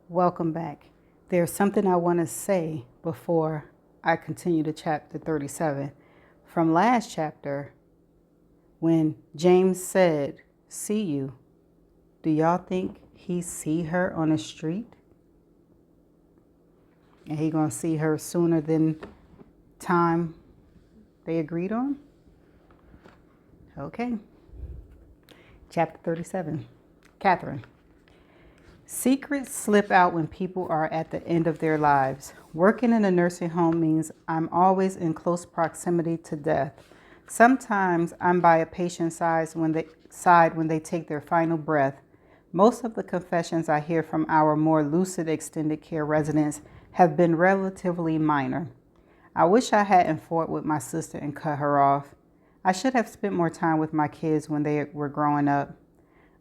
Welcome back. There's something I want to say before I continue to chapter 37. From last chapter, when James said, "See you," do y'all think he see her on the street? And he gonna see her sooner than time they agreed on? Okay. Chapter 37. Catherine. Secrets slip out when people are at the end of their lives. Working in a nursing home means I'm always in close proximity to death. Sometimes I'm by a patient's side when they take their final breath. Most of the confessions I hear from our more lucid extended care residents have been relatively minor. I wish I hadn't fought with my sister and cut her off. I should have spent more time with my kids when they were growing up.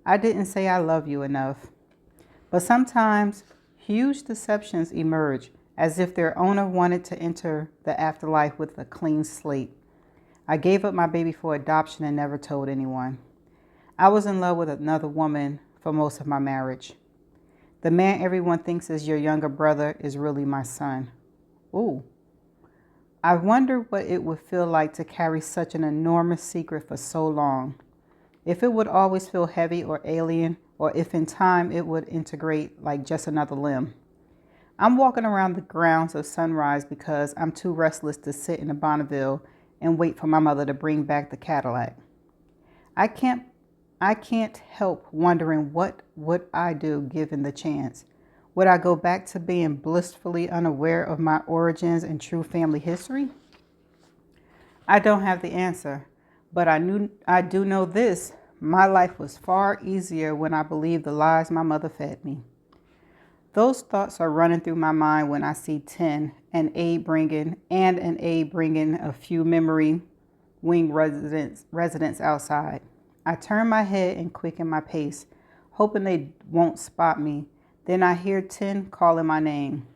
I didn't say I love you enough. But sometimes huge deceptions emerge, as if their owner wanted to enter the afterlife with a clean slate. I gave up my baby for adoption and never told anyone. I was in love with another woman for most of my marriage. The man everyone thinks is your younger brother is really my son. Ooh. I wonder what it would feel like to carry such an enormous secret for so long. If it would always feel heavy or alien, or if in time it would integrate like just another limb. I'm walking around the grounds of Sunrise because I'm too restless to sit in a Bonneville and wait for my mother to bring back the Cadillac. I can't help wondering what would I do given the chance. Would I go back to being blissfully unaware of my origins and true family history? I don't have the answer, but I do know this. My life was far easier when I believed the lies my mother fed me. Those thoughts are running through my mind when I see Tin and an aide bringing a few memory wing residents outside. I turn my head and quicken my pace, hoping they won't spot me. Then I hear Tin calling my name.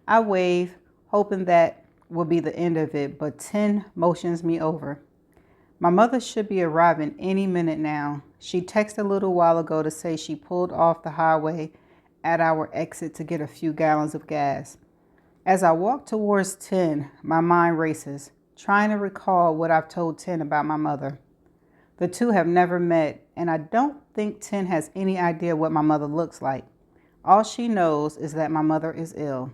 I wave, hoping that will be the end of it, but Tin motions me over. My mother should be arriving any minute now. She texted a little while ago to say she pulled off the highway at our exit to get a few gallons of gas. As I walk towards Tin, my mind races, trying to recall what I've told Tin about my mother. The two have never met, and I don't think Tin has any idea what my mother looks like. All she knows is that my mother is ill.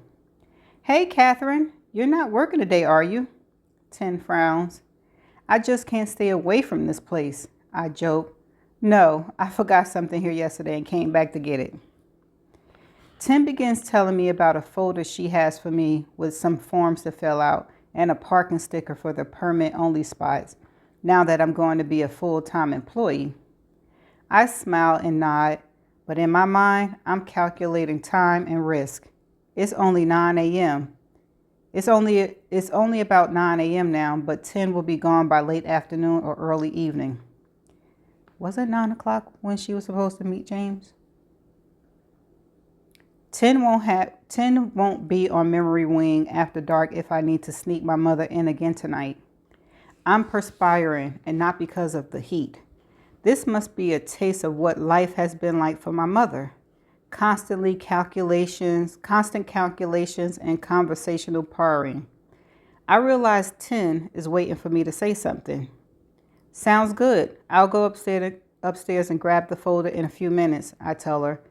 "Hey, Catherine, you're not working today, are you?" Tin frowns. "I just can't stay away from this place," I joke. "No, I forgot something here yesterday and came back to get it." Tim begins telling me about a folder she has for me with some forms to fill out and a parking sticker for the permit-only spots, now that I'm going to be a full-time employee. I smile and nod, but in my mind, I'm calculating time and risk. It's only 9 a.m. It's only about 9 a.m. now, but 10 will be gone by late afternoon or early evening. Was it 9 o'clock when she was supposed to meet James? 10 won't be on memory wing after dark if I need to sneak my mother in again tonight. I'm perspiring, and not because of the heat. This must be a taste of what life has been like for my mother. Constant calculations and conversational purring. I realize Tin is waiting for me to say something. "Sounds good. I'll go upstairs and grab the folder in a few minutes," I tell her.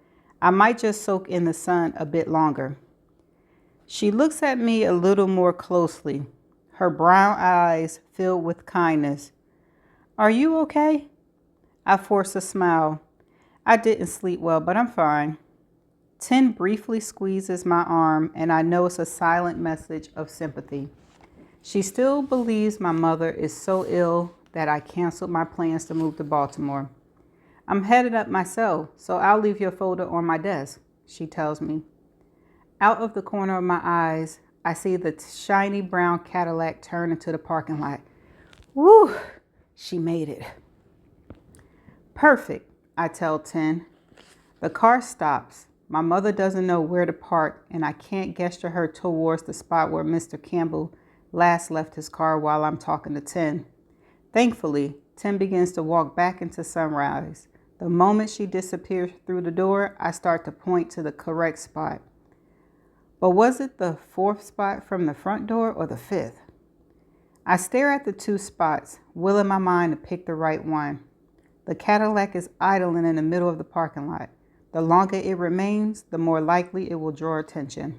I might just soak in the sun a bit longer. She looks at me a little more closely, her brown eyes filled with kindness. "Are you okay?" I force a smile. "I didn't sleep well, but I'm fine." Tin briefly squeezes my arm, and I know it's a silent message of sympathy. She still believes my mother is so ill that I canceled my plans to move to Baltimore. "I'm headed up myself, so I'll leave your folder on my desk," she tells me. Out of the corner of my eyes, I see the shiny brown Cadillac turn into the parking lot. Woo! She made it. "Perfect," I tell Tin. The car stops. My mother doesn't know where to park, and I can't gesture her towards the spot where Mr. Campbell last left his car while I'm talking to Tin. Thankfully, Tin begins to walk back into Sunrise, The moment she disappears through the door, I start to point to the correct spot. But was it the fourth spot from the front door or the fifth? I stare at the two spots, willing my mind to pick the right one. The Cadillac is idling in the middle of the parking lot. The longer it remains, the more likely it will draw attention.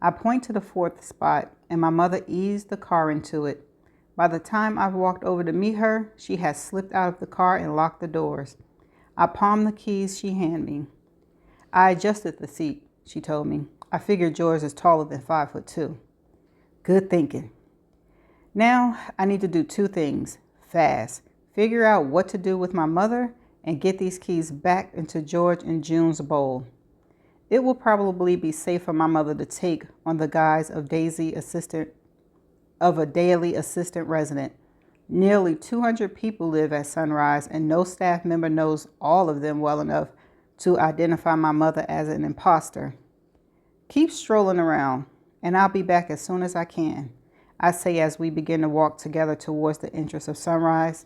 I point to the fourth spot, and my mother eased the car into it. By the time I've walked over to meet her, she has slipped out of the car and locked the doors. I palm the keys she handed me. I adjusted the seat, she told me. I figured George is taller than 5'2". Good thinking. Now I need to do two things fast. Figure out what to do with my mother and get these keys back into George and June's bowl. It will probably be safe for my mother to take on the guise of a daily assistant resident. Nearly 200 people live at Sunrise, and no staff member knows all of them well enough to identify my mother as an imposter. Keep strolling around, and I'll be back as soon as I can, I say as we begin to walk together towards the entrance of Sunrise.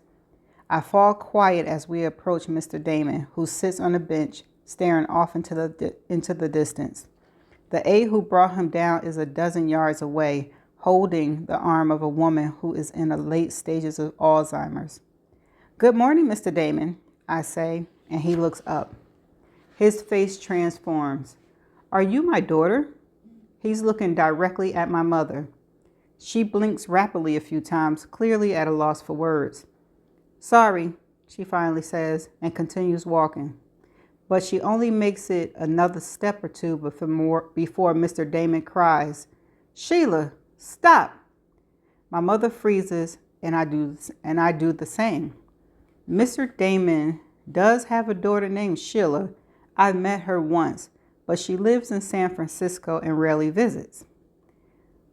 I fall quiet as we approach Mr. Damon, who sits on a bench, staring off into the distance. The aide who brought him down is a dozen yards away, holding the arm of a woman who is in the late stages of Alzheimer's. Good morning, Mr. Damon, I say, and he looks up. His face transforms. Are you my daughter? He's looking directly at my mother. She blinks rapidly a few times, clearly at a loss for words. Sorry, she finally says, and continues walking. But she only makes it another step or two before Mr. Damon cries, Sheila, stop! My mother freezes, and I do the same. Mr. Damon does have a daughter named Sheila. I've met her once, but she lives in San Francisco and rarely visits.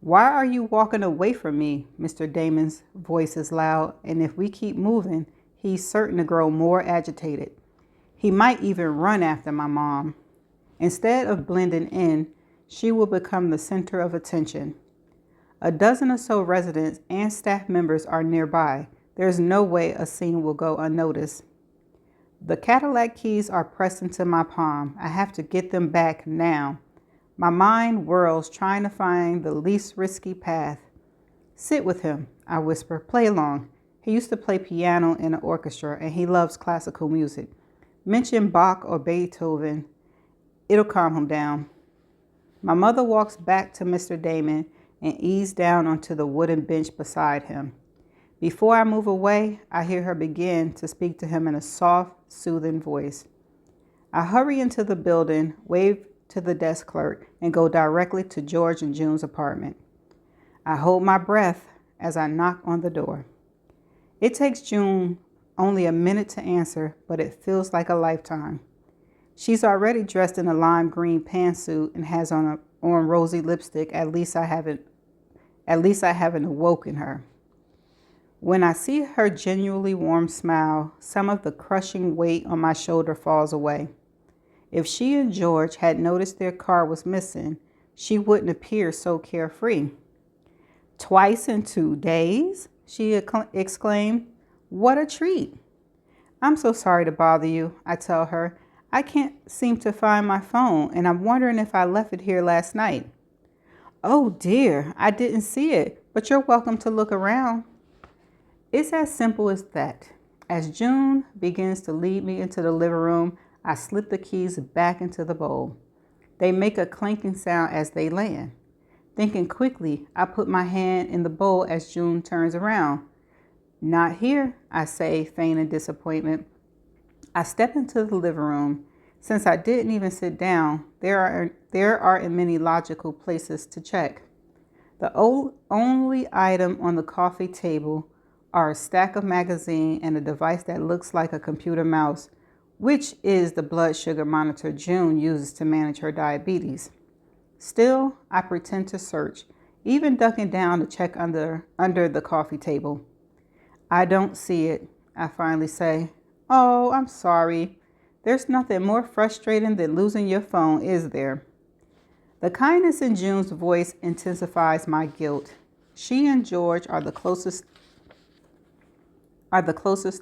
Why are you walking away from me? Mr. Damon's voice is loud, and if we keep moving, he's certain to grow more agitated. He might even run after my mom. Instead of blending in, she will become the center of attention. A dozen or so residents and staff members are nearby. There's no way a scene will go unnoticed. The Cadillac keys are pressed into my palm. I have to get them back now. My mind whirls, trying to find the least risky path. Sit with him, I whisper. Play along. He used to play piano in an orchestra, and he loves classical music. Mention Bach or Beethoven. It'll calm him down. My mother walks back to Mr. Damon and ease down onto the wooden bench beside him. Before I move away, I hear her begin to speak to him in a soft, soothing voice. I hurry into the building, wave to the desk clerk, and go directly to George and June's apartment. I hold my breath as I knock on the door. It takes June only a minute to answer, but it feels like a lifetime. She's already dressed in a lime green pantsuit and has on rosy lipstick. At least I haven't awoken her. When I see her genuinely warm smile, some of the crushing weight on my shoulder falls away. If she and George had noticed their car was missing, she wouldn't appear so carefree. Twice in 2 days, she exclaimed. What a treat. I'm so sorry to bother you, I tell her. I can't seem to find my phone, and I'm wondering if I left it here last night. Oh dear, I didn't see it, but you're welcome to look around. It's as simple as that. As June begins to lead me into the living room, I slip the keys back into the bowl. They make a clanking sound as they land. Thinking quickly, I put my hand in the bowl as June turns around. Not here, I say, feigning disappointment. I step into the living room. Since I didn't even sit down, there are many logical places to check. The only item on the coffee table are a stack of magazines and a device that looks like a computer mouse, which is the blood sugar monitor June uses to manage her diabetes. Still, I pretend to search, even ducking down to check under the coffee table. I don't see it, I finally say. Oh, I'm sorry. There's nothing more frustrating than losing your phone, is there? The kindness in June's voice intensifies my guilt. She and George are the closest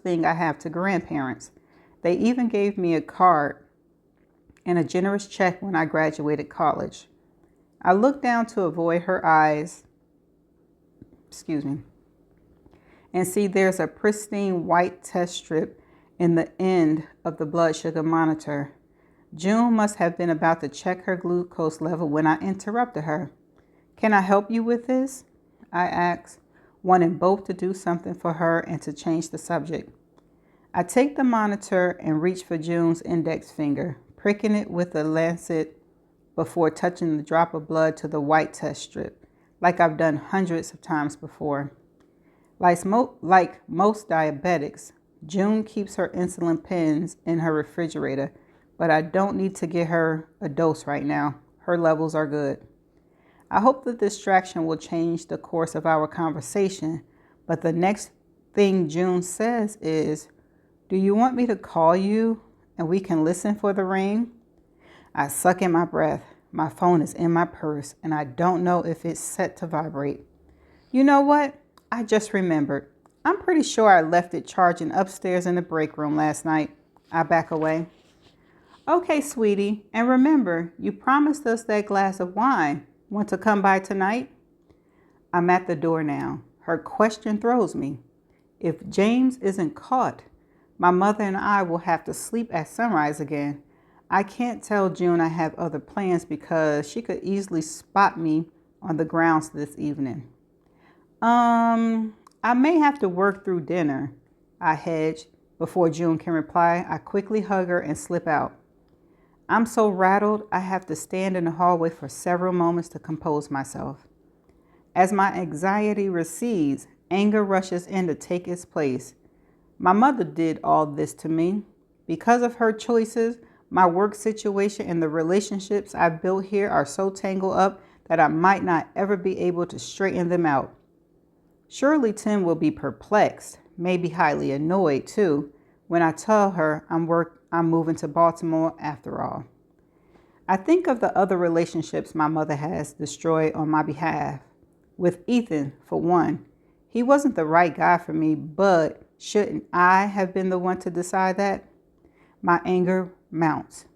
thing I have to grandparents. They even gave me a card and a generous check when I graduated college. I looked down to avoid her eyes, and see there's a pristine white test strip in the end of the blood sugar monitor. June must have been about to check her glucose level when I interrupted her. "Can I help you with this?" I asked, wanting both to do something for her and to change the subject. I take the monitor and reach for June's index finger, pricking it with a lancet before touching the drop of blood to the white test strip, like I've done hundreds of times before. Like most diabetics, June keeps her insulin pens in her refrigerator, but I don't need to get her a dose right now. Her levels are good. I hope the distraction will change the course of our conversation, but the next thing June says is, "Do you want me to call you and we can listen for the ring?" I suck in my breath. My phone is in my purse and I don't know if it's set to vibrate. You know what? I just remembered. I'm pretty sure I left it charging upstairs in the break room last night. I back away. "Okay, sweetie. And remember, you promised us that glass of wine. Want to come by tonight?" I'm at the door now. Her question throws me. If James isn't caught, my mother and I will have to sleep at sunrise again. I can't tell June I have other plans because she could easily spot me on the grounds this evening. I may have to work through dinner," I hedge. Before June can reply, I quickly hug her and slip out. I'm so rattled, I have to stand in the hallway for several moments to compose myself. As my anxiety recedes, anger rushes in to take its place. My mother did all this to me. Because of her choices, my work situation and the relationships I've built here are so tangled up that I might not ever be able to straighten them out. Surely Tim will be perplexed, maybe highly annoyed too, when I tell her I'm moving to Baltimore after all. I think of the other relationships my mother has destroyed on my behalf. With Ethan, for one. He wasn't the right guy for me, but shouldn't I have been the one to decide that? My anger mounts.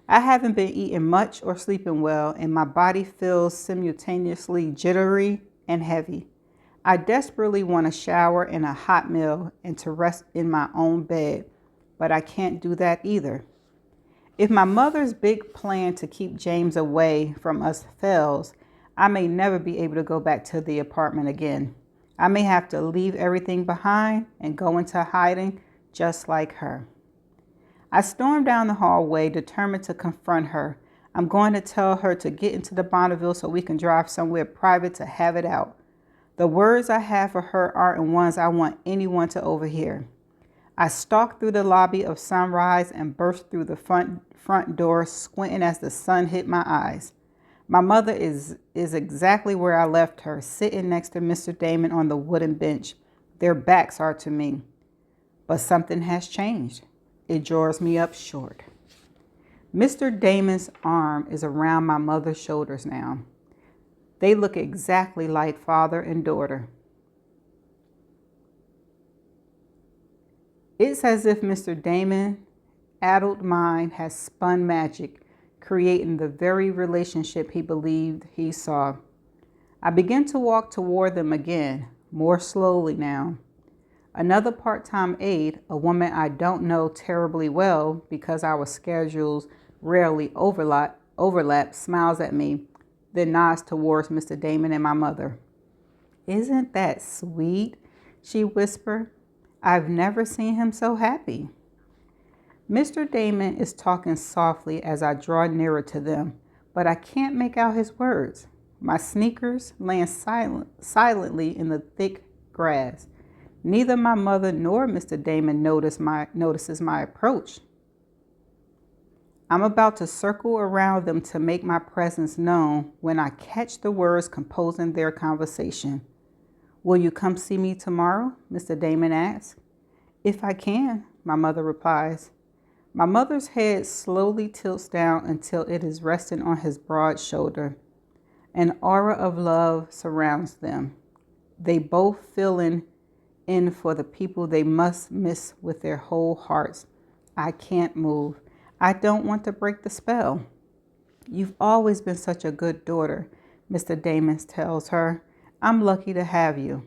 I haven't been eating much or sleeping well, and my body feels simultaneously jittery and heavy. I desperately want a shower and a hot meal and to rest in my own bed, but I can't do that either. If my mother's big plan to keep James away from us fails, I may never be able to go back to the apartment again. I may have to leave everything behind and go into hiding just like her. I storm down the hallway, determined to confront her. I'm going to tell her to get into the Bonneville so we can drive somewhere private to have it out. The words I have for her aren't ones I want anyone to overhear. I stalked through the lobby of Sunrise and burst through the front door, squinting as the sun hit my eyes. My mother is exactly where I left her, sitting next to Mr. Damon on the wooden bench. Their backs are to me. But something has changed. It draws me up short. Mr. Damon's arm is around my mother's shoulders now. They look exactly like father and daughter. It's as if Mr. Damon's addled mind has spun magic, creating the very relationship he believed he saw. I begin to walk toward them again, more slowly now. Another part-time aide, a woman I don't know terribly well because our schedules rarely overlap, smiles at me, then nods towards Mr. Damon and my mother. "Isn't that sweet?" she whispered. "I've never seen him so happy." Mr. Damon is talking softly as I draw nearer to them, but I can't make out his words. My sneakers land silently in the thick grass. Neither my mother nor Mr. Damon notices my approach. I'm about to circle around them to make my presence known when I catch the words composing their conversation. "Will you come see me tomorrow?" Mr. Damon asks. "If I can," my mother replies. My mother's head slowly tilts down until it is resting on his broad shoulder. An aura of love surrounds them. They both filling in for the people they must miss with their whole hearts. I can't move. I don't want to break the spell. You've always been such a good daughter, Mr. Damon tells her. I'm lucky to have you.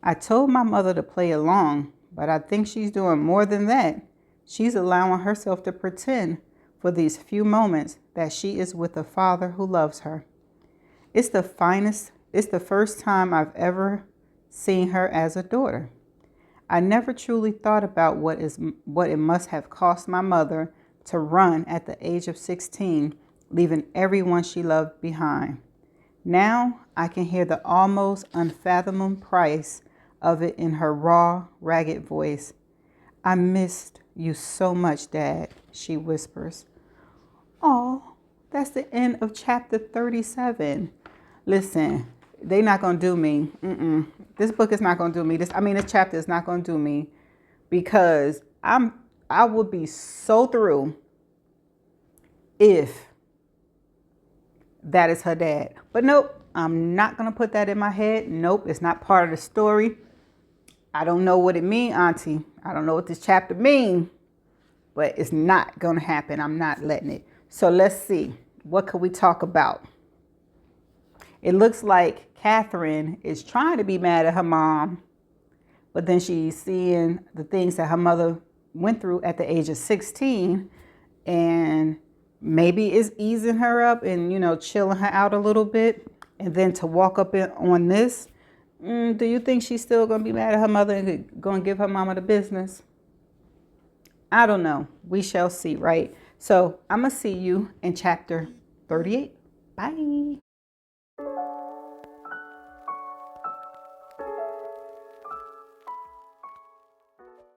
I told my mother to play along, but I think she's doing more than that. She's allowing herself to pretend for these few moments that she is with a father who loves her. It's the first time I've ever seen her as a daughter. I never truly thought about what it must have cost my mother to run at the age of 16, leaving everyone she loved behind. Now I can hear the almost unfathomable price of it in her raw, ragged voice. I missed you so much, Dad, she whispers. Oh, that's the end of chapter 37. Listen, they not going to do me. This book is not going to do me. This chapter is not going to do me because I would be so through if that is her dad. But nope, I'm not going to put that in my head. Nope, it's not part of the story. I don't know what it means, Auntie. I don't know what this chapter means, but it's not going to happen. I'm not letting it. So let's see. What could we talk about? It looks like Catherine is trying to be mad at her mom, but then she's seeing the things that her mother went through at the age of 16 and maybe is easing her up and, chilling her out a little bit. And then to walk up on this, do you think she's still going to be mad at her mother and going to give her mama the business? I don't know. We shall see, right? So I'm going to see you in chapter 38. Bye.